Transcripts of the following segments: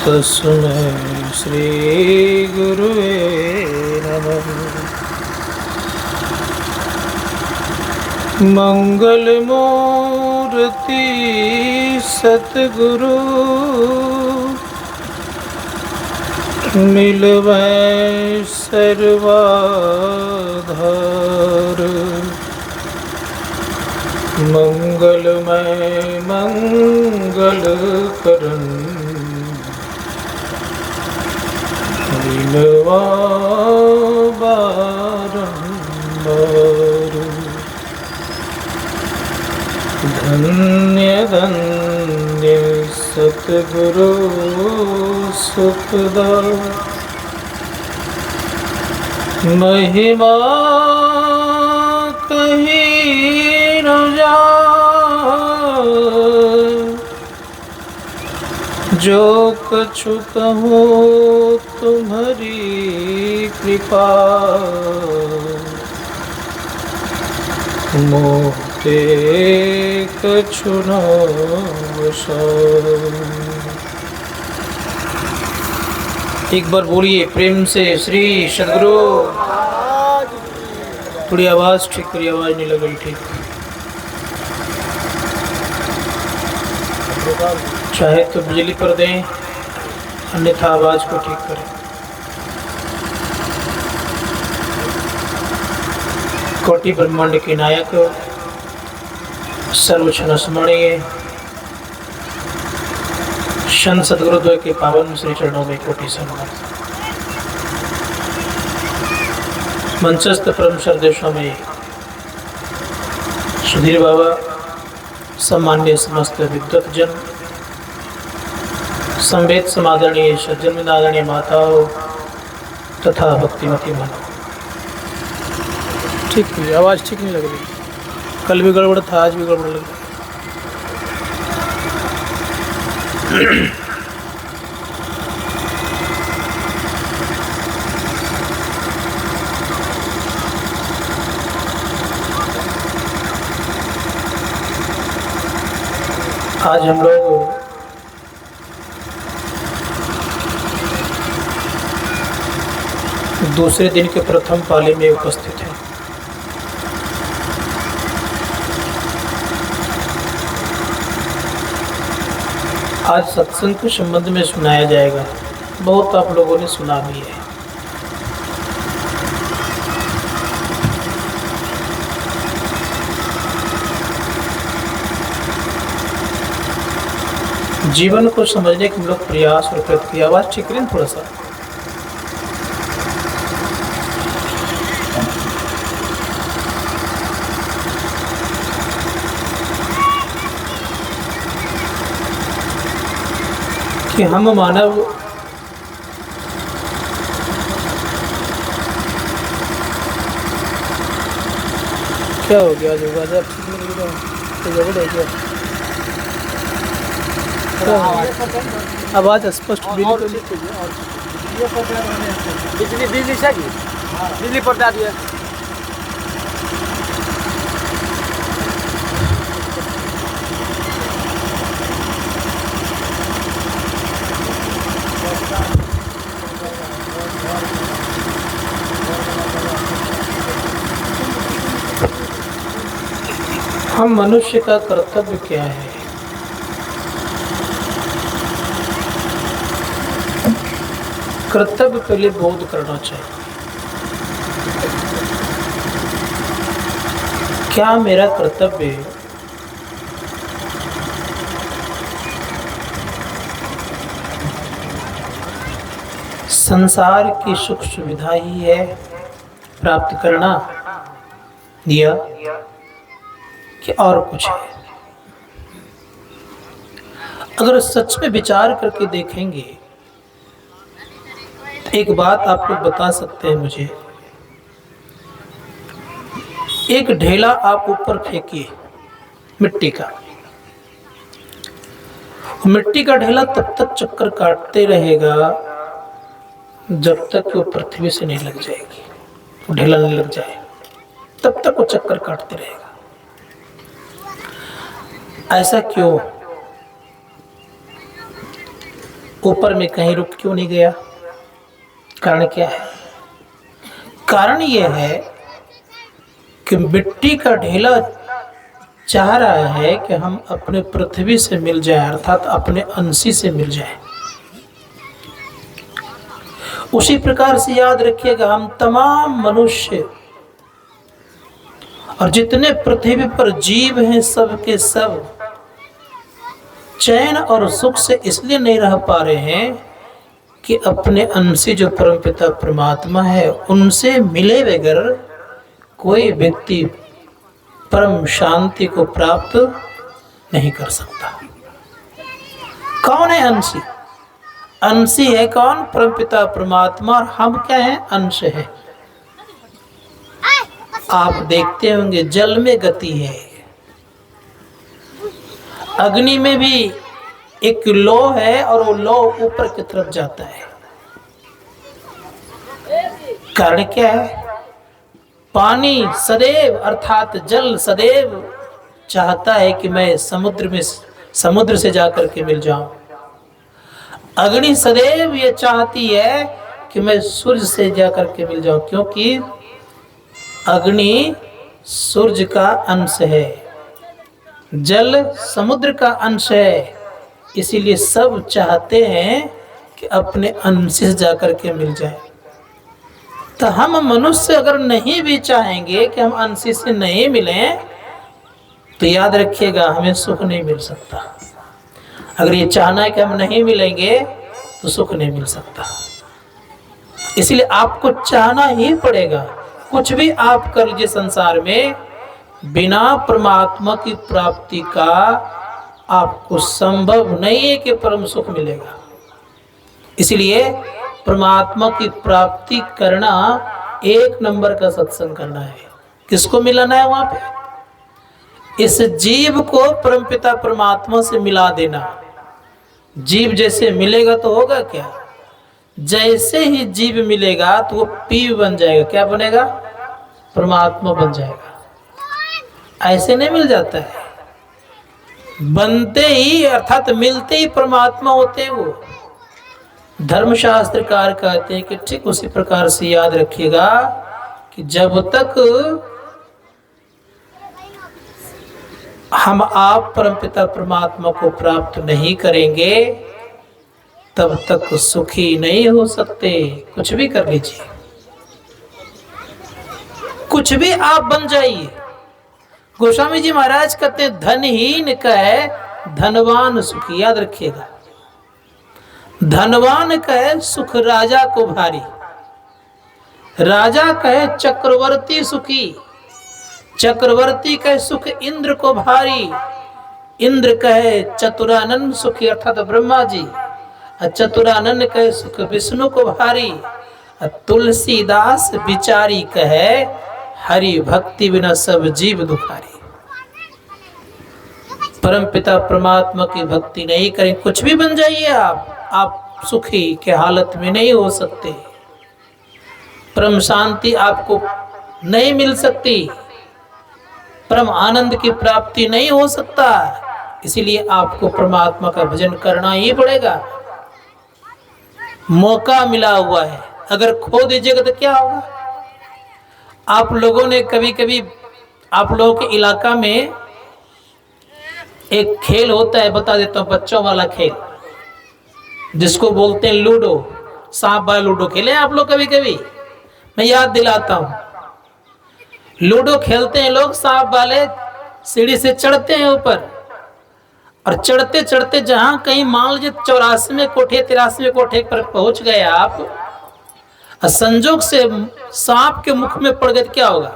तस्मै श्री गुरुवे नमः। मंगलमूर्ति सतगुरु मिलवै सर्वाधार। मंगलमय मंगल करन विनवा बारंबार। धन्य धन्य सतगुरु सुखदा महिमा कहीं न जाए। जो कछु कहूँ तुम्हारी कृपा मोते कछु न बसाए। एक बार बोलिए प्रेम से श्री सद्गुरु। थोड़ी आवाज ठीक करिए, आवाज नहीं लग रही ठीक। चाहे तो बिजली पर दें, अन्यथा आवाज को ठीक करें। कोटि ब्रह्मांड के नायक सर्वक्षण स्मरणीय संत सद्गुरुद्वय के पावन श्री चरणों में कोटि सम्मान। मंचस्थ परम सर्देशों में सुधीर बाबा, सम्मान्य समस्त विद्वत जन, संवेद समादरणीय सज्जन आदरणीय माताओं तथा भक्तिमती मनो। ठीक है, आवाज़ ठीक नहीं लग रही। कल भी गड़बड़ था, आज भी गड़बड़ लग रही। आज हम लोग दूसरे दिन के प्रथम पाली में उपस्थित हैं। आज सत्संग के संबंध में सुनाया जाएगा। बहुत आप लोगों ने सुना भी है। जीवन को समझने के हम लोग प्रयास और प्रयत्न की। आवाज ठीक करें थोड़ा सा। कि हम मानव क्या हो गया? जो बात ठीक नहीं लग रहा तो गड़बड़ है क्या? आवाज स्पष्ट बिल्कुल। बिजली बिजली से बिजली पर डाल दिया। हम मनुष्य का कर्तव्य क्या है? कर्तव्य पहले बोध करना चाहिए। क्या मेरा कर्तव्य संसार की सुख सुविधा ही है प्राप्त करना, दिया कि और कुछ है? अगर सच में विचार करके देखेंगे तो एक बात आप लोग बता सकते हैं मुझे। एक ढेला आप ऊपर फेंकिए मिट्टी का, मिट्टी का ढेला तब तक चक्कर काटते रहेगा जब तक वो पृथ्वी से नहीं लग जाएगी, वो ढेला नहीं लग जाए तब तक वो चक्कर काटते रहेगा। ऐसा क्यों? ऊपर में कहीं रुक क्यों नहीं गया? कारण क्या है? कारण यह है कि मिट्टी का ढेला चाह रहा है कि हम अपने पृथ्वी से मिल जाए, अर्थात अपने अंशी से मिल जाए। उसी प्रकार से याद रखिएगा, हम तमाम मनुष्य और जितने पृथ्वी पर जीव हैं, सब के सब चैन और सुख से इसलिए नहीं रह पा रहे हैं कि अपने अंशी जो परमपिता परमात्मा है उनसे मिले बगैर कोई व्यक्ति परम शांति को प्राप्त नहीं कर सकता। कौन है अंशी? अंशी है कौन? परमपिता परमात्मा। और हम क्या हैं? अंश है। आप देखते होंगे जल में गति है, अग्नि में भी एक लो है और वो लो ऊपर की तरफ जाता है। कारण क्या है? पानी सदैव अर्थात जल सदैव चाहता है कि मैं समुद्र से जाकर के मिल जाऊं। अग्नि सदैव ये चाहती है कि मैं सूर्य से जाकर के मिल जाऊं, क्योंकि अग्नि सूर्य का अंश है, जल समुद्र का अंश है। इसीलिए सब चाहते हैं कि अपने अंश से जाकर के मिल जाए। तो हम मनुष्य अगर नहीं भी चाहेंगे कि हम अंशी से नहीं मिलें, तो याद रखिएगा हमें सुख नहीं मिल सकता। अगर ये चाहना है कि हम नहीं मिलेंगे तो सुख नहीं मिल सकता। इसलिए आपको चाहना ही पड़ेगा। कुछ भी आप कर लीजिए संसार में, बिना परमात्मा की प्राप्ति का आपको संभव नहीं है कि परम सुख मिलेगा। इसलिए परमात्मा की प्राप्ति करना एक नंबर का सत्संग करना है। किसको मिलाना है? वहां पे इस जीव को परमपिता परमात्मा से मिला देना। जीव जैसे मिलेगा तो होगा क्या? जैसे ही जीव मिलेगा तो वो पीव बन जाएगा। क्या बनेगा? परमात्मा बन जाएगा। ऐसे नहीं मिल जाता है, बनते ही अर्थात मिलते ही परमात्मा होते हैं वो। धर्मशास्त्रकार कहते हैं कि ठीक उसी प्रकार से याद रखिएगा कि जब तक हम आप परमपिता परमात्मा को प्राप्त नहीं करेंगे तब तक सुखी नहीं हो सकते। कुछ भी कर लीजिए, कुछ भी आप बन जाइए। गोस्वामी जी महाराज कहते हैं धनहीन कहे धनवान सुखी। याद रखिएगा, धनवान कहे सुख राजा को भारी, राजा कहे चक्रवर्ती सुखी, चक्रवर्ती कहे सुख इंद्र को भारी, इंद्र कहे चतुरानंद सुखी अर्थात ब्रह्मा जी, चतुरानंद कहे सुख विष्णु को भारी, तुलसीदास बिचारी कहे हरि भक्ति बिना सब जीव दुखारी। परम पिता परमात्मा की भक्ति नहीं करें, कुछ भी बन जाइए आप सुखी के हालत में नहीं हो सकते। परम शांति आपको नहीं मिल सकती, परम आनंद की प्राप्ति नहीं हो सकता। इसीलिए आपको परमात्मा का भजन करना ही पड़ेगा। मौका मिला हुआ है, अगर खो दीजिएगा तो क्या होगा? आप लोगों ने कभी कभी आप लोगों के इलाका में एक खेल होता है, बता देता हूँ, बच्चों वाला खेल जिसको बोलते हैं लूडो। सांप बाय लूडो खेले आप लोग कभी कभी? मैं याद दिलाता हूँ। लूडो खेलते हैं लोग, सांप वाले सीढ़ी से चढ़ते हैं ऊपर, और चढ़ते चढ़ते जहां कहीं मान लीजिए 84वें कोठे 83वें कोठे पर पहुंच गए आप, और संजोग से सांप के मुख में पड़ गए तो क्या होगा?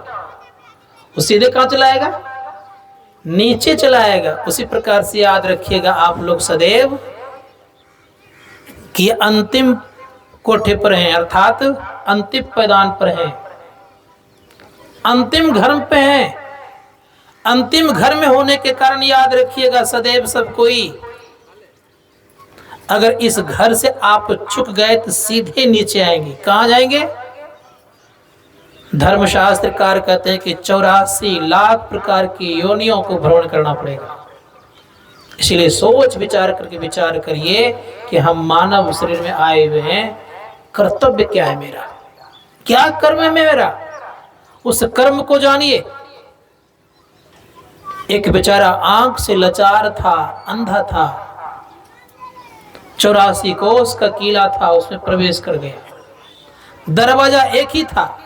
वो सीधे कहां चलाएगा? नीचे चलाएगा। उसी प्रकार से याद रखिएगा आप लोग सदैव कि अंतिम कोठे पर हैं, अर्थात अंतिम पैदान पर हैं, अंतिम घर पे हैं। अंतिम घर में होने के कारण याद रखिएगा सदैव सब कोई, अगर इस घर से आप चुक गए तो सीधे नीचे आएंगे। कहां जाएंगे? धर्मशास्त्रकार कहते हैं कि 84 लाख प्रकार की योनियों को भ्रमण करना पड़ेगा। इसलिए सोच विचार करिए कि हम मानव शरीर में आए हुए हैं, कर्तव्य क्या है मेरा, क्या कर्म है मेरा, उस कर्म को जानिए। एक बेचारा आंख से लाचार था, अंधा था, 84 कोस का किला था, उसमें प्रवेश कर गया। दरवाजा एक ही था,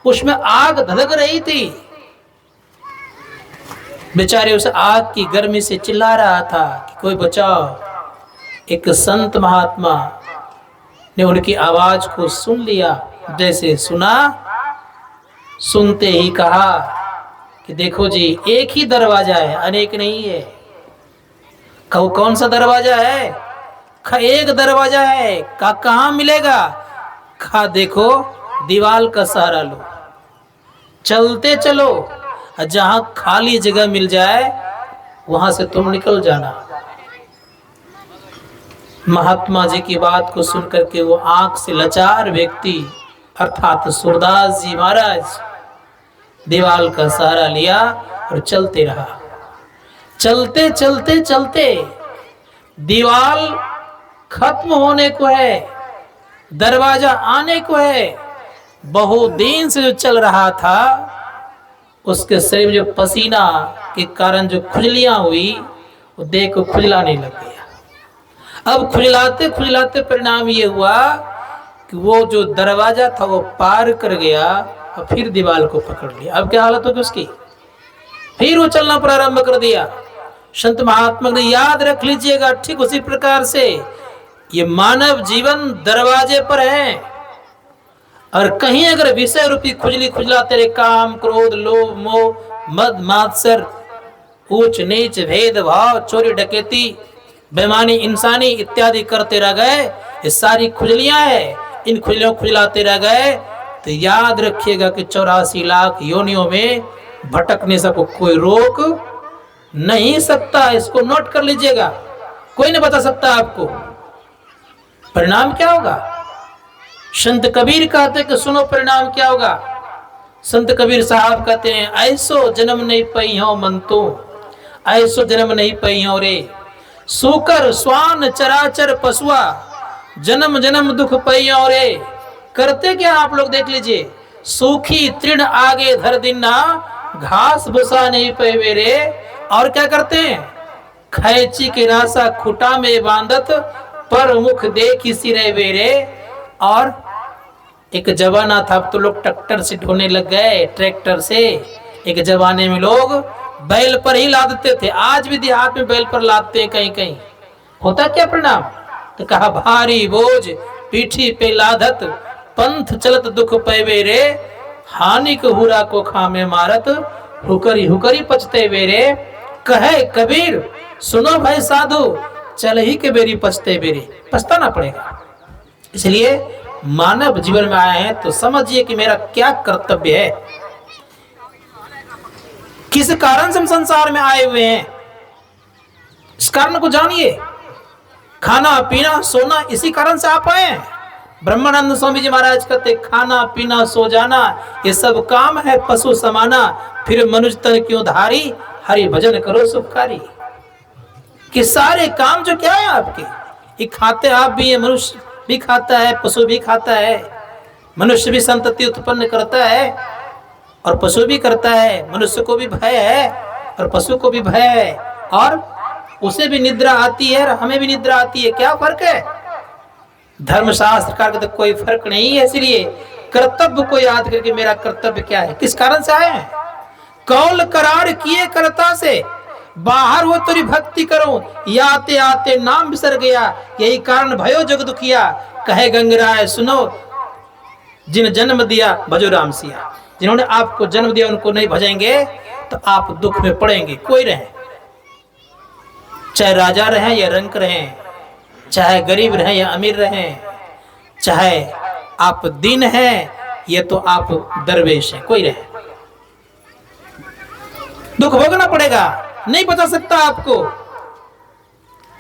उसमें आग धधक रही थी। बेचारे उस आग की गर्मी से चिल्ला रहा था कि कोई बचाओ। एक संत महात्मा ने उनकी आवाज को सुन लिया। जैसे सुना, सुनते ही कहा कि देखो जी, एक ही दरवाजा है, अनेक नहीं है। कहो कौन सा दरवाजा है? एक दरवाजा है। कहाँ मिलेगा? कहा देखो, दीवाल का सहारा लो, चलते चलो, जहां खाली जगह मिल जाए वहां से तुम निकल जाना। महात्मा जी की बात को सुनकर के वो आंख से लाचार व्यक्ति अर्थात सूरदास जी महाराज दीवाल का सहारा लिया और चलते रहा। चलते चलते चलते दीवाल खत्म होने को है, दरवाजा आने को है। बहुत दिन से जो चल रहा था, उसके शरीर में जो पसीना के कारण जो खुजलियां हुई, वो देह को खुजलाने लग गया। अब खुजलाते खुजलाते परिणाम ये हुआ कि वो जो दरवाजा था वो पार कर गया और फिर दीवार को पकड़ लिया। अब क्या हालत होगी उसकी? फिर वो चलना प्रारंभ कर दिया। संत महात्मा ने याद रख लीजिएगा, ठीक उसी प्रकार से ये मानव जीवन दरवाजे पर है, और कहीं अगर विषय रूपी खुजली खुजला तेरे काम, क्रोध, लोभ, मोह, मद, मात्सर, ऊंच नीच, भेदभाव, चोरी डकैती, बेईमानी, इंसानी इत्यादि करते रह गए, ये सारी खुजलियां है। इन खुजलियों खुजलाते रह गए तो याद रखिएगा कि 84 लाख योनियों में भटकने से कोई रोक नहीं सकता। इसको नोट कर लीजिएगा, कोई नहीं बता सकता आपको परिणाम क्या होगा। संत कबीर कहते कि सुनो परिणाम क्या होगा। संत कबीर साहब कहते हैं, ऐसो जन्म नहीं पई हो मन तो, ऐसो जन्म नहीं पई हो रे, सूकर स्वान चराचर पशुआ, जन्म जन्म दुख पई हो रे। करते क्या आप लोग देख लीजिए, सूखी तृण आगे धर दिना, घास भूसा नहीं पे रे। और क्या करते हैं, खैची के नासा खुटा में बांधत, पर मुख देखी सिरे वेरे। और एक जमाना था, अब तो लोग ट्रैक्टर से ढोने लग गए, ट्रैक्टर से। एक जमाने में लोग बैल पर ही लादते थे, आज भी देहात में बैल पर लादते हैं कहीं कहीं। होता क्या परिणाम? तो कहा भारी बोझ पीठी पे लादत, पंथ चलत दुख पैवे रे, हानि को हुरा को खामे मारत, हुकरी हुकरी पचते वेरे। कहे कबीर सुनो भाई साधु, चल ही के बेरी पछते बेरी, पछताना पड़ेगा। इसलिए मानव जीवन में आए हैं तो समझिए कि मेरा क्या कर्तव्य है, किस कारण से हम संसार में आए हुए हैं, इस कारण को जानिए। खाना पीना सोना इसी कारण से आप आए हैं। ब्रह्मानंद स्वामी जी महाराज कहते, खाना पीना सो जाना ये सब काम है पशु समाना, फिर मनुष्य तन क्यों धारी, हरि भजन करो सुखकारी। कि सारे काम जो क्या है आपके, ये खाते आप भी है, मनुष्य भी खाता है, पशु भी खाता है। मनुष्य भी संतति उत्पन्न करता है और पशु भी करता है। मनुष्य को भी भय है और पशु को भी भय है, और उसे भी निद्रा आती है और हमें भी निद्रा आती है। क्या फर्क है? धर्मशास्त्र का तो कोई फर्क नहीं है। इसलिए कर्तव्य को याद करके मेरा कर्तव्य क्या है, किस कारण से आए हैं। कौल करार किए करता से, बाहर हो तेरी भक्ति करो, आते आते नाम बिसर गया, यही कारण भयो जग दुखिया। कहे गंगराय सुनो, जिन जन्म दिया भजो राम सिया। जिन्होंने आपको जन्म दिया उनको नहीं भजेंगे तो आप दुख में पड़ेंगे। कोई रहे, चाहे राजा रहे या रंक रहे, चाहे गरीब रहे या अमीर रहे, चाहे आप दीन हैं या तो आप दरवेश हैं, कोई रहे, दुख भोगना पड़ेगा, नहीं बचा सकता आपको।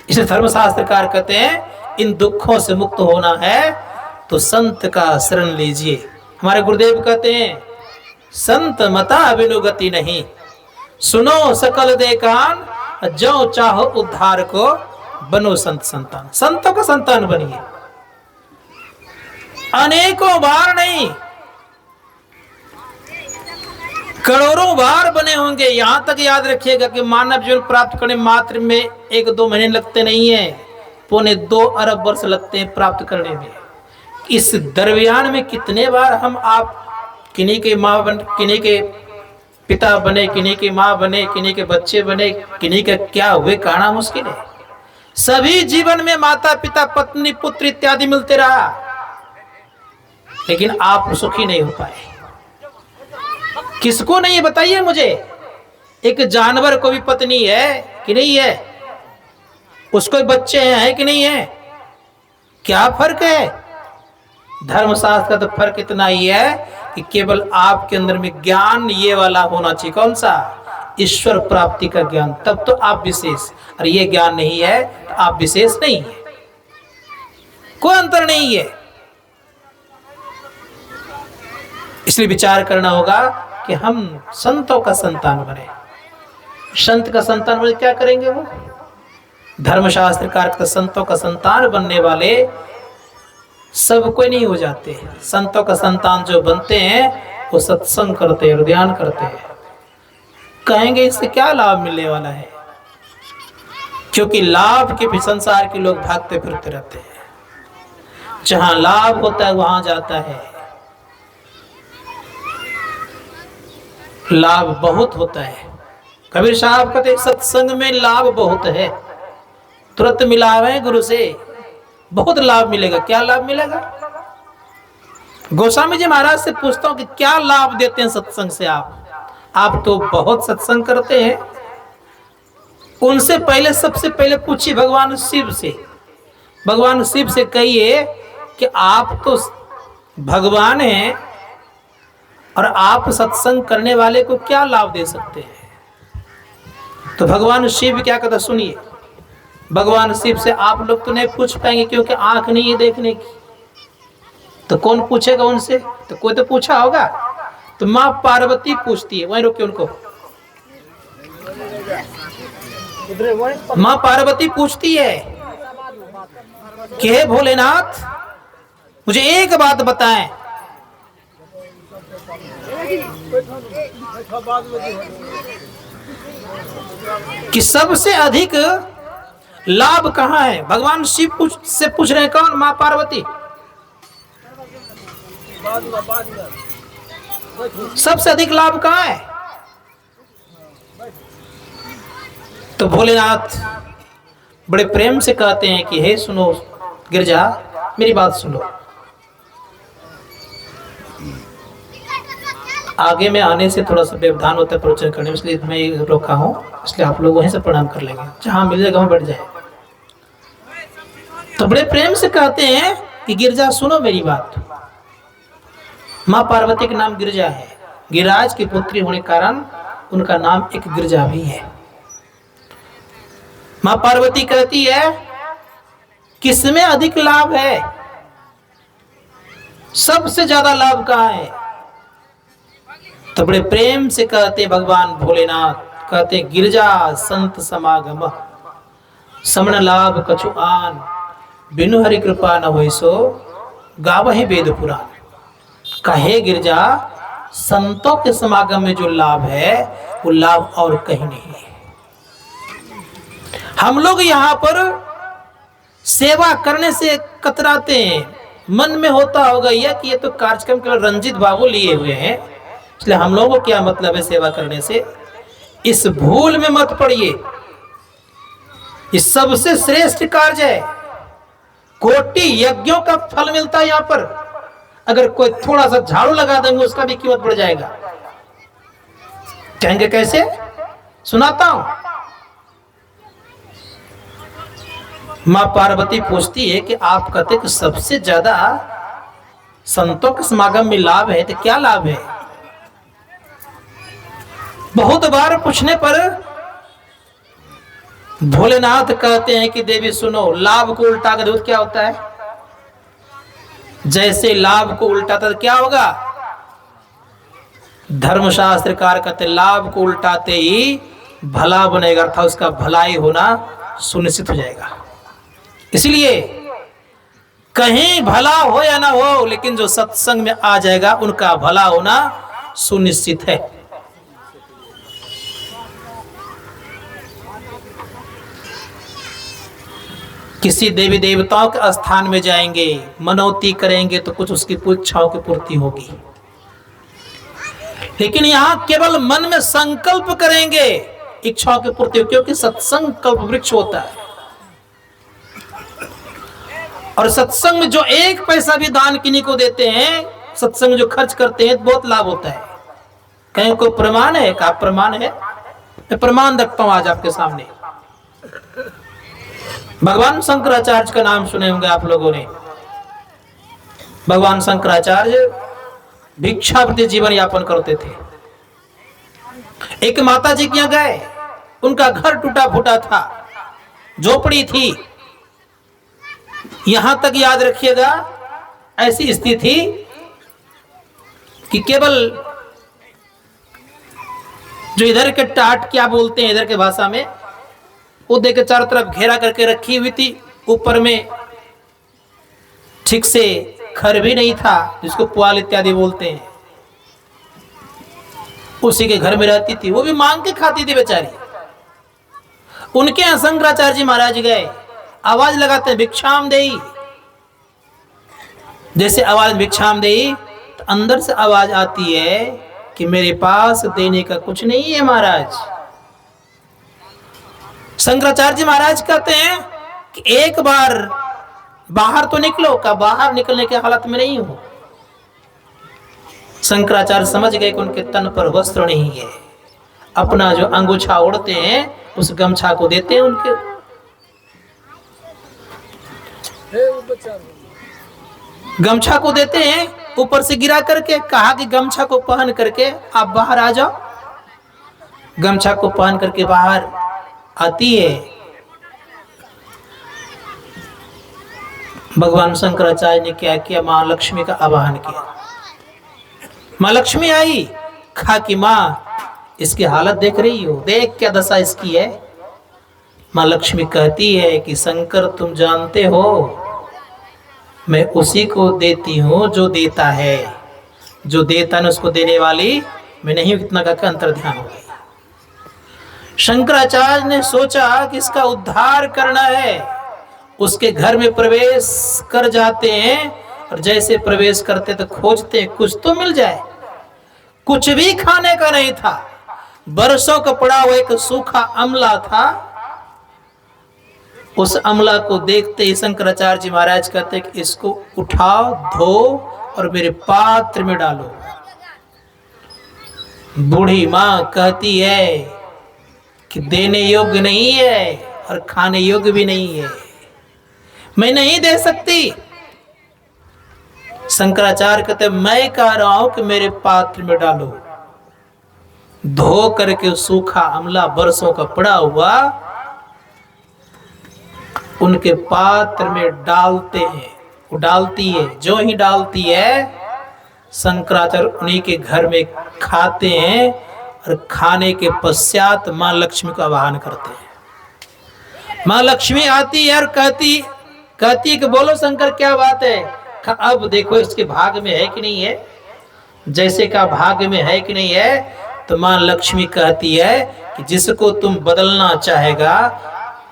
इसे धर्मशास्त्रकार कहते हैं, इन दुखों से मुक्त होना है तो संत का शरण लीजिए। हमारे गुरुदेव कहते हैं, संत मता बिनु गति नहीं, सुनो सकल दे कान, जो चाहो उद्धार को बनो संत संतान। संतों का संतान बनिए, अनेकों बार नहीं करोड़ों बार बने होंगे। यहां तक याद रखिएगा कि मानव जीवन प्राप्त करने मात्र में 1-2 महीने लगते नहीं है, 2.25 अरब वर्ष लगते हैं प्राप्त करने में। इस दरमियान में कितने बार हम आप किन्हीं के माँ बन, किन्हीं के पिता बने, किन्हीं की माँ बने, किन्हीं के बच्चे बने, किन्हीं के क्या हुए कहना मुश्किल है। सभी जीवन में माता पिता पत्नी पुत्र इत्यादि मिलते रहा, लेकिन आप सुखी नहीं हो पाए। किसको नहीं है बताइए मुझे। एक जानवर को भी पत्नी है कि नहीं है, उसको बच्चे हैं कि नहीं है, क्या फर्क है। धर्मशास्त्र का तो फर्क इतना ही है कि केवल आपके अंदर में ज्ञान ये वाला होना चाहिए। कौन सा? ईश्वर प्राप्ति का ज्ञान, तब तो आप विशेष। और ये ज्ञान नहीं है तो आप विशेष नहीं है, कोई अंतर नहीं है। इसलिए विचार करना होगा कि हम संतों का संतान बने। संत का संतान बने क्या करेंगे वो? धर्मशास्त्र का अर्थ संतों का संतान बनने वाले सब कोई नहीं हो जाते। संतों का संतान जो बनते हैं वो सत्संग करते हैं, ध्यान करते हैं। कहेंगे इससे क्या लाभ मिलने वाला है, क्योंकि लाभ के भी संसार के लोग भागते फिरते रहते हैं। जहां लाभ होता है वहां जाता है, लाभ बहुत होता है। कबीर साहब कहते सत्संग में लाभ बहुत है, तुरंत मिलावे गुरु से बहुत लाभ मिलेगा। क्या लाभ मिलेगा? गोस्वामी जी महाराज से पूछता हूं कि क्या लाभ देते हैं सत्संग से आप तो बहुत सत्संग करते हैं। उनसे पहले सबसे पहले पूछिए भगवान शिव से। भगवान शिव से कहिए कि आप तो भगवान हैं और आप सत्संग करने वाले को क्या लाभ दे सकते हैं। तो भगवान शिव क्या कहता सुनिए। भगवान शिव से आप लोग तो नहीं पूछ पाएंगे क्योंकि आंख नहीं है देखने की, तो कौन पूछेगा उनसे? तो कोई तो पूछा होगा। तो माँ पार्वती पूछती है, वहीं रोके उनको। माँ पार्वती पूछती है कि हे भोलेनाथ मुझे एक बात बताएं कि सबसे अधिक लाभ कहाँ है। भगवान शिव से पूछ रहे हैं, कौन? माँ पार्वती। सबसे अधिक लाभ कहाँ है? तो भोलेनाथ बड़े प्रेम से कहते हैं कि हे सुनो गिरजा, मेरी बात सुनो। आगे में आने से थोड़ा सा व्यवधान होता है प्रवचन करने में, इसलिए मैं रोका हूं। इसलिए आप लोग वहीं से प्रणाम कर लेंगे, जहां मिलेगा वहां बैठ जाए। तो बड़े प्रेम से कहते हैं कि गिरजा सुनो मेरी बात। माँ पार्वती का नाम गिरजा है, गिरिराज की पुत्री होने के कारण उनका नाम एक गिरजा भी है। माँ पार्वती कहती है किसमें अधिक लाभ है, सबसे ज्यादा लाभ कहाँ है? तो बड़े प्रेम से कहते भगवान भोलेनाथ, कहते गिरजा संत समागम समण लाभ कछु आन, बिनु हरि कृपा न होय सो गावहि वेद पुराण। कहे गिरजा संतों के समागम में जो लाभ है वो लाभ और कहीं नहीं है। हम लोग यहाँ पर सेवा करने से कतराते हैं, मन में होता होगा यह कि ये तो कार्यक्रम केवल रंजित बाबू लिए हुए हैं, इसलिए हम लोगों को क्या मतलब है सेवा करने से। इस भूल में मत पड़िए, ये सबसे श्रेष्ठ कार्य है। कोटि यज्ञों का फल मिलता है यहाँ पर। अगर कोई थोड़ा सा झाड़ू लगा देंगे उसका भी कीमत बढ़ जाएगा। कहेंगे कैसे? सुनाता हूं। मां पार्वती पूछती है कि आप कहते कि सबसे ज्यादा संतों के समागम में लाभ है, तो क्या लाभ है? बहुत बार पूछने पर भोलेनाथ कहते हैं कि देवी सुनो, लाभ को उल्टा कर दो क्या होता है? जैसे लाभ को उल्टाता तो क्या होगा? धर्मशास्त्रकार कहते लाभ को उल्टाते ही भला बनेगा, अर्थात उसका भलाई होना सुनिश्चित हो जाएगा। इसलिए कहीं भला हो या ना हो, लेकिन जो सत्संग में आ जाएगा उनका भला होना सुनिश्चित है। किसी देवी देवताओं के स्थान में जाएंगे, मनौती करेंगे तो कुछ उसकी इच्छाओं की पूर्ति होगी, लेकिन यहां केवल मन में संकल्प करेंगे, इच्छाओं की पूर्ति होगी, क्योंकि सत्संग कल्प वृक्ष होता है। और सत्संग में जो एक पैसा भी दान किन्हीं को देते हैं, सत्संग में जो खर्च करते हैं, बहुत लाभ होता है। कहीं कोई प्रमाण है? का प्रमाण है? मैं प्रमाण रखता हूं आज आपके सामने। भगवान शंकराचार्य का नाम सुने होंगे आप लोगों ने। भगवान शंकराचार्य भिक्षावृत्ति जीवन यापन करते थे। एक माता जी के यहाँ गए, उनका घर टूटा फूटा था, झोपड़ी थी। यहां तक याद रखिएगा, ऐसी स्थिति थी कि केवल जो इधर के टाट क्या बोलते हैं इधर के भाषा में, वो देख के चारों तरफ घेरा करके रखी हुई थी। ऊपर में ठीक से घर भी नहीं था, जिसको पुआल इत्यादि बोलते हैं, उसी के घर में रहती थी। वो भी मांग के खाती थी बेचारी। उनके यहाँ शंकराचार्य जी महाराज गए, आवाज लगाते हैं भिक्षाम देई। जैसे आवाज भिक्षाम देई, तो अंदर से आवाज आती है कि मेरे पास देने का कुछ नहीं है महाराज। शंकराचार्य जी महाराज कहते हैं कि एक बार बाहर तो निकलो। का बाहर निकलने के हालत में नहीं हो। शंकराचार्य समझ गए कि उनके तन पर वस्त्र नहीं है। अपना जो अंगूछा ओढ़ते हैं उस गमछा को देते हैं उनके। गमछा को देते हैं ऊपर से गिरा करके, कहा कि गमछा को पहन करके आप बाहर आ जाओ। गमछा को पहन करके बाहर आती है। भगवान शंकराचार्य ने क्या किया? मां लक्ष्मी का आवाहन किया। मां लक्ष्मी आई, कहा कि मां इसकी हालत देख रही हो, देख क्या दशा इसकी है। मां लक्ष्मी कहती है कि शंकर तुम जानते हो मैं उसी को देती हूं जो देता है, जो देता है उसको देने वाली मैं नहीं हूं। कितना का अंतर ध्यान हो गई। शंकराचार्य ने सोचा कि इसका उद्धार करना है। उसके घर में प्रवेश कर जाते हैं और जैसे प्रवेश करते तो खोजते हैं कुछ तो मिल जाए। कुछ भी खाने का नहीं था। बरसों का पड़ा हुआ एक सूखा अमला था। उस अमला को देखते ही शंकराचार्य जी महाराज कहते हैं कि इसको उठाओ, धो और मेरे पात्र में डालो। बूढ़ी मां कहती है कि देने योग्य नहीं है और खाने योग्य भी नहीं है, मैं नहीं दे सकती। शंकराचार्य कहते मैं कह रहा हूं कि मेरे पात्र में डालो। धो करके सूखा अमला बरसों का पड़ा हुआ उनके पात्र में डालते हैं। वो डालती है, जो ही डालती है शंकराचार्य उन्हीं के घर में खाते हैं और खाने के पश्चात मां लक्ष्मी का आवाहन करते हैं। मां लक्ष्मी आती है और कहती कि बोलो शंकर क्या बात है। अब देखो इसके भाग में है कि नहीं है, जैसे का भाग में है कि नहीं है। तो मां लक्ष्मी कहती है कि जिसको तुम बदलना चाहेगा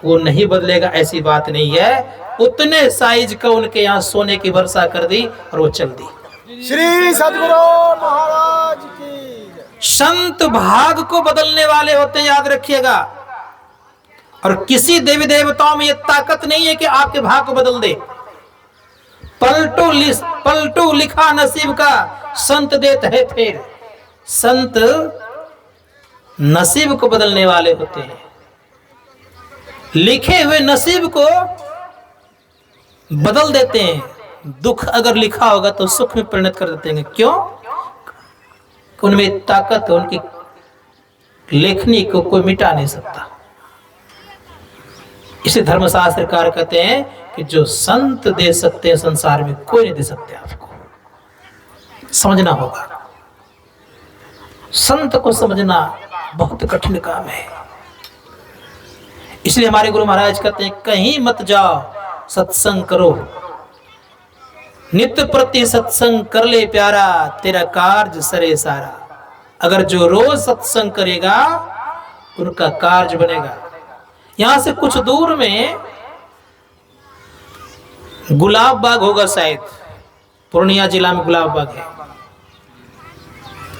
वो नहीं बदलेगा, ऐसी बात नहीं है। उतने साइज का उनके यहाँ सोने की वर्षा कर दी और वो चल दी। श्री सद्गुरु महाराज की। संत भाग को बदलने वाले होते हैं, याद रखिएगा। और किसी देवी देवताओं में ये ताकत नहीं है कि आपके भाग को बदल दे। पलटू लिखा नसीब का संत देते है फिर। संत नसीब को बदलने वाले होते हैं। लिखे हुए नसीब को बदल देते हैं। दुख अगर लिखा होगा तो सुख में परिणत कर देते हैं। क्यों? उनमें ताकत है, उनकी लेखनी को कोई मिटा नहीं सकता। इसे धर्मशास्त्रकार कहते हैं कि जो संत दे सकते हैं संसार में कोई नहीं दे सकते। आपको समझना होगा। संत को समझना बहुत कठिन काम है। इसलिए हमारे गुरु महाराज कहते हैं कहीं मत जाओ, सत्संग करो, नित्य प्रति सत्संग कर ले प्यारा, तेरा कार्य सरे सारा। अगर जो रोज सत्संग करेगा उनका कार्य बनेगा। यहां से कुछ दूर में गुलाब बाग होगा, शायद पूर्णिया जिला में गुलाब बाग है।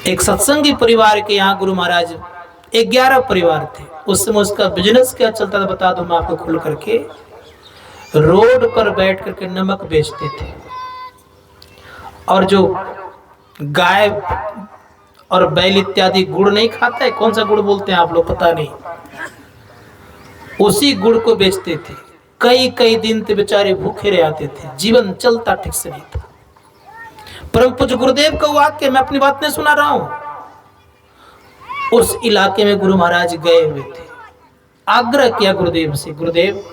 एक सत्संगी परिवार के यहाँ गुरु महाराज 11 परिवार थे। उस समय उसका बिजनेस क्या चलता था बता दूं मैं आपको खुल करके। रोड पर बैठ करके नमक बेचते थे, और जो गाय और बैल इत्यादि गुड़ नहीं खाता है, कौन सा गुड़ बोलते हैं आप लोग पता नहीं, उसी गुड़ को बेचते थे। कई कई दिन ते बेचारे भूखे रह आते थे, जीवन चलता ठीक से नहीं था। परम पूज्य गुरुदेव का वाक्य, मैं अपनी बात नहीं सुना रहा हूं। उस इलाके में गुरु महाराज गए हुए थे, आग्रह किया गुरुदेव से, गुरुदेव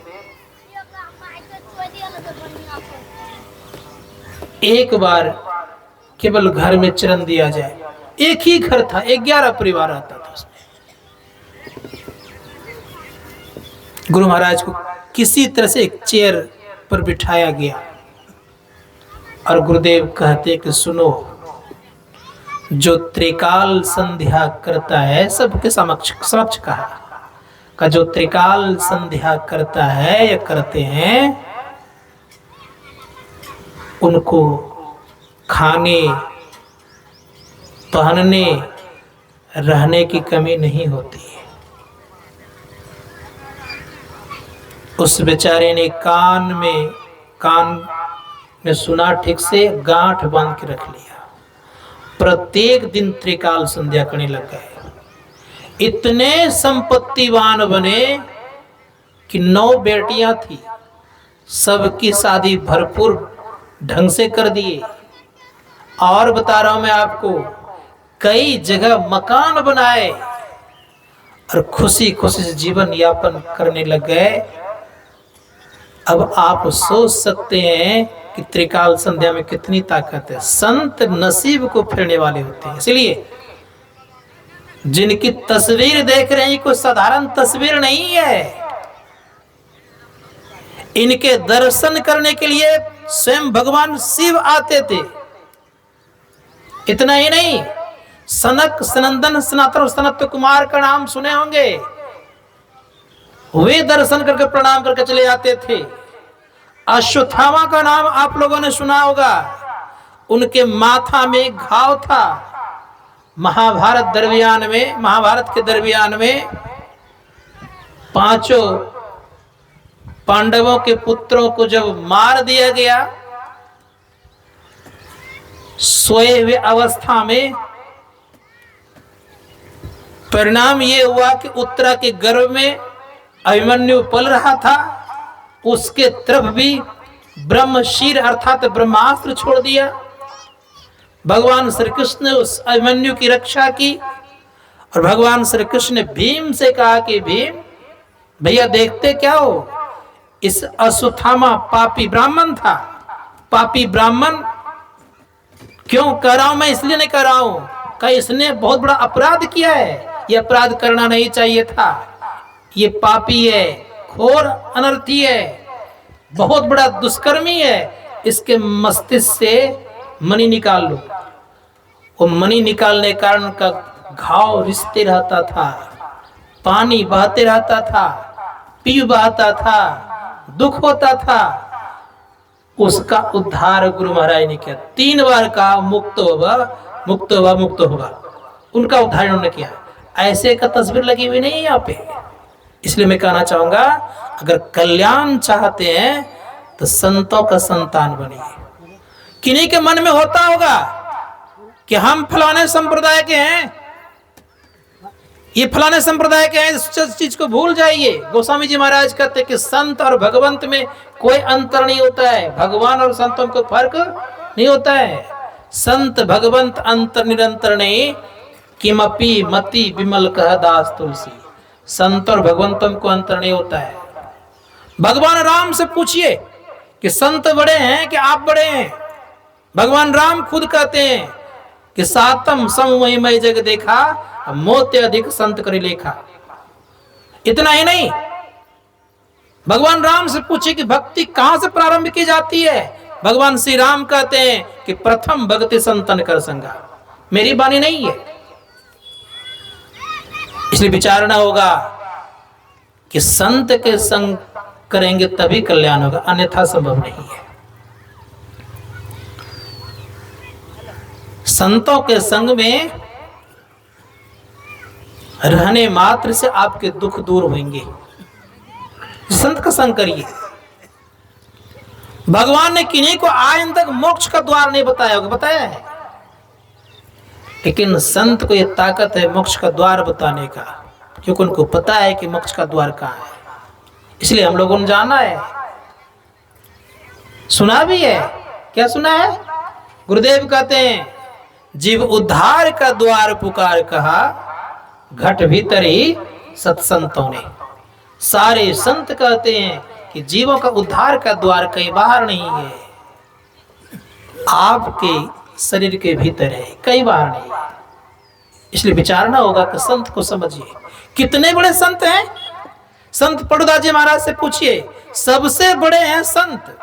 एक बार केवल घर में चरण दिया जाए। एक ही घर था, 11 परिवार आता था उसमें। गुरु महाराज को किसी तरह से एक चेयर पर बिठाया गया और गुरुदेव कहते कि सुनो, जो त्रिकाल संध्या करता है, सबके समक्ष कहा जो त्रिकाल संध्या करता है या करते हैं, उनको खाने पहनने रहने की कमी नहीं होती है। उस बेचारे ने कान में सुना, ठीक से गांठ बांध के रख लिया। प्रत्येक दिन त्रिकाल संध्या करने लग गए। इतने संपत्तिवान बने कि 9 बेटियां थी, सबकी शादी भरपूर ढंग से कर दिए। और बता रहा हूं मैं आपको, कई जगह मकान बनाए और खुशी खुशी से जीवन यापन करने लग गए। अब आप सोच सकते हैं कि त्रिकाल संध्या में कितनी ताकत है। संत नसीब को फेरने वाले होते हैं। इसलिए जिनकी तस्वीर देख रहे हैं, कोई साधारण तस्वीर नहीं है। इनके दर्शन करने के लिए स्वयं भगवान शिव आते थे। इतना ही नहीं, सनक सनंदन सनातन सनत कुमार का नाम सुने होंगे, वे दर्शन करके प्रणाम करके चले जाते थे। अश्वत्थामा का नाम आप लोगों ने सुना होगा, उनके माथा में घाव था। महाभारत के दरमियान में 5 पांडवों के पुत्रों को जब मार दिया गया, सोए हुए अवस्था में, परिणाम ये हुआ कि उत्तरा के गर्भ में अभिमन्यु पल रहा था। उसके तरफ भी ब्रह्मशीर अर्थात ब्रह्मास्त्र छोड़ दिया। भगवान श्री कृष्ण ने उस अभिमन्यु की रक्षा की और भगवान श्री कृष्ण ने भीम से कहा कि भीम भैया देखते क्या हो, इस अश्वत्थामा पापी ब्राह्मण था। पापी ब्राह्मण क्यों कह रहा हूं मैं, इसलिए नहीं कह रहा हूं कि इसने बहुत बड़ा अपराध किया है। यह अपराध करना नहीं चाहिए था। ये पापी है, घोर अनर्थी है, बहुत बड़ा दुष्कर्मी है। इसके मस्तिष्क से मणि निकाल लो। वो मणि निकालने के कारण उनका घाव रिश्ते रहता था, पानी बहते रहता था, पी बहता था, दुख होता था। उसका उद्धार गुरु महाराज ने किया। 3 बार कहा मुक्त होगा, मुक्त होगा, मुक्त होगा। उनका उद्धार उन्होंने किया। ऐसे का तस्वीर लगी हुई नहीं है यहाँ पे। इसलिए मैं कहना चाहूंगा, अगर कल्याण चाहते हैं तो संतों का संतान बनिए। किन्हीं के मन में होता होगा कि हम फलाने संप्रदाय के हैं, ये फलाने संप्रदाय के हैं, इस चीज को भूल जाइए। गोस्वामी जी महाराज कहते हैं कि संत और भगवंत में कोई अंतर नहीं होता है। भगवान और संतों को फर्क नहीं होता है। संत भगवंत अंतर निरंतर नहीं, किमपि मति विमल कह दास तुलसी। संत और भगवंतों को अंतर नहीं होता है। भगवान राम से पूछिए कि संत बड़े हैं कि आप बड़े हैं। भगवान राम खुद कहते हैं कि सातम सममय जग देखा, मोते अधिक संत करी लेखा। इतना ही नहीं, भगवान राम से पूछे कि भक्ति कहां से प्रारंभ की जाती है? भगवान श्री राम कहते हैं कि प्रथम भक्ति संतन कर संगा। मेरी वाणी नहीं है, इसलिए विचारना होगा कि संत के संग करेंगे तभी कल्याण होगा, अन्यथा संभव नहीं है। संतों के संग में रहने मात्र से आपके दुख दूर होंगे। संत का संग करिए। भगवान ने किन्हीं को आज तक मोक्ष का द्वार नहीं बताया होगा, बताया है, लेकिन संत को यह ताकत है मोक्ष का द्वार बताने का, क्योंकि उनको पता है कि मोक्ष का द्वार कहां है। इसलिए हम लोगों ने जाना है, सुना भी है। क्या सुना है? गुरुदेव कहते हैं जीव उद्धार का द्वार पुकार कहा, घट भीतर ही सत्संतों ने। सारे संत कहते हैं कि जीवों का उद्धार का द्वार कहीं बाहर नहीं है, आपके शरीर के भीतर है, कहीं बाहर नहीं है। इसलिए विचारना होगा कि संत को समझिए। कितने बड़े संत हैं? संत पड़ुदास जी महाराज से पूछिए, सबसे बड़े हैं संत।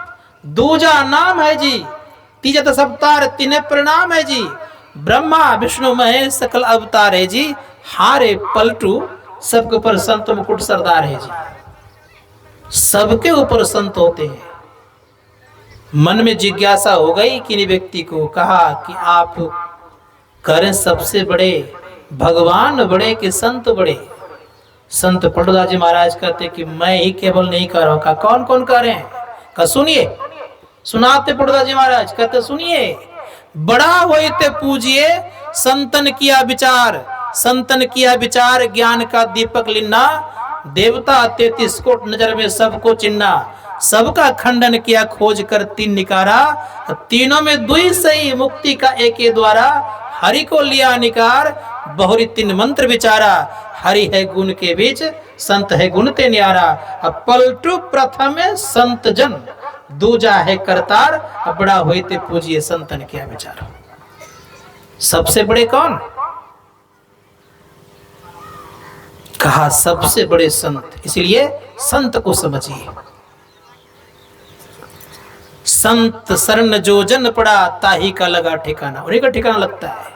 दूजा नाम है जी, तीजा दस अवतार तीन प्रणाम है जी, ब्रह्मा विष्णु महेश सकल अवतार है जी, हारे पलटू सबके ऊपर संत मुकुट सरदार है जी। सबके ऊपर संत होते हैं। मन में जिज्ञासा हो गई कि व्यक्ति को कहा कि आप करें सबसे बड़े, भगवान बड़े कि संत बड़े? संत पड़ुदास जी महाराज कहते कि मैं ही केवल नहीं कर रहा हूं। कौन कौन कर रहे हैं? का सुनिए, सुनाते पड़ुदास जी महाराज कहते सुनिए, बड़ा होते पूजिए संतन किया विचार, संतन किया विचार ज्ञान का दीपक लिन्ना, देवता 33 कोट नजर में सबको चिन्ना, सबका खंडन किया खोज कर तीन निकारा, तीनों में दुई सही मुक्ति का एक ही द्वारा, हरि को लिया निकार बहुरी तीन मंत्र विचारा, हरि है गुण के बीच संत है गुण ते न्यारा। अब पलटू प्रथम संत जन, दूजा है करतार, अब बड़ा होते पूजिए संतन किया विचार। सबसे बड़े कौन? कहा सबसे बड़े संत। इसलिए संत को समझिए। संत शरण जो जन पड़ा, ताही का लगा ठिकाना, उन्हीं का ठिकाना लगता है।